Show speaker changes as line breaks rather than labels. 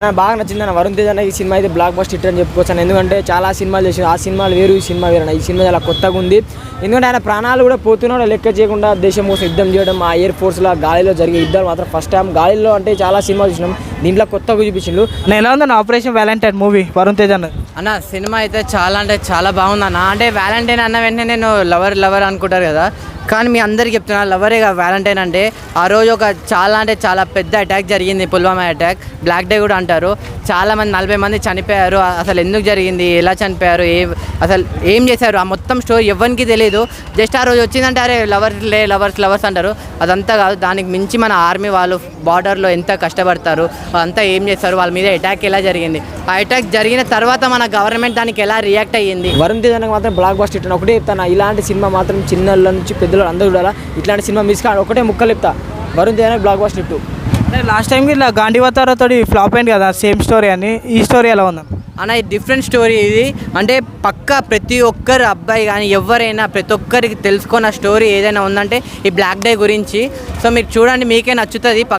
నాకు బాగా నచ్చింది వరుణ్ తేజ్ అన్న. ఈ సినిమా అయితే బ్లాక్ బస్టర్ హిట్ అని చెప్పుకోవచ్చు. ఎందుకంటే చాలా సినిమాలు చేసి ఆ సినిమాలు వేరు, ఈ సినిమా వేరు. ఈ సినిమా చాలా కొత్తగా ఉంది. ఎందుకంటే ఆయన ప్రాణాలు కూడా పోతున్నాడు లెక్క చేయకుండా దేశం కోసం యుద్ధం చేయడం, ఆ ఎయిర్ ఫోర్స్లో గాలిలో జరిగే యుద్ధాలు మాత్రం ఫస్ట్ టైం గాలిలో అంటే చాలా సినిమాలు చూసినాం. దీంట్లో కొత్తగా చూపించిండు.
నేను ఎలా ఉందన్న operation Valentine movie Varun Tej అన్న?
అన్న సినిమా అయితే చాలా అంటే చాలా బాగుంది అన్న. అంటే వ్యాలంటైన్ అన్న వెంటనే నేను లవర్ అనుకుంటారు కదా, కానీ మీ అందరికీ చెప్తున్నా లవరేగా వ్యాలంటైన్. అంటే ఆ రోజు ఒక చాలా అంటే చాలా పెద్ద అటాక్ జరిగింది, పుల్వామా అటాక్, బ్లాక్ డే కూడా అంటారు. చాలామంది 40 మంది చనిపోయారు. అసలు ఎందుకు జరిగింది, ఎలా చనిపోయారు, అసలు ఏం చేశారు, ఆ మొత్తం స్టోరీ ఎవరికి తెలియదు. జస్ట్ ఆ రోజు వచ్చిందంటే అరే లవర్స్ అంటారు. అదంతా కాదు, దానికి మించి మన ఆర్మీ వాళ్ళు బార్డర్లో ఎంత కష్టపడతారు, అదంతా ఏం చేస్తారు, వాళ్ళ మీద అటాక్ ఎలా జరిగింది, ఆ అటాక్ జరిగిన తర్వాత మన గవర్నమెంట్ దానికి ఎలా రియాక్ట్ అయ్యింది.
వరుణ్ తేజ్ అన్నకు మాత్రం బ్లాక్ బస్టర్ హిట్. ఒకటే చెప్తాను, ఇలాంటి సినిమా మాత్రం చిన్నల నుంచి పెద్దలు అందరూ చూడాలా. ఇట్లాంటి సినిమా మిస్ కాదు. ఒకటే ముక్కలు చెప్తా, వరుణ్ తేజ్ అన్నకు బ్లాక్ బస్టర్ హిట్.
అంటే లాస్ట్ టైంకి ఇలా గాంధీవతారతో ఫ్లాప్ అయింది కదా, సేమ్ స్టోరీ అని. ఈ స్టోరీ ఎలా ఉందా
అన్న? ఈ డిఫరెంట్ స్టోరీ ఇది. అంటే పక్కా ప్రతి ఒక్కరు అబ్బాయి కానీ ఎవరైనా ప్రతి ఒక్కరికి తెలుసుకున్న స్టోరీ ఏదైనా ఉందంటే ఈ బ్లాక్ డే గురించి. సో మీరు చూడండి, మీకే నచ్చుతుంది.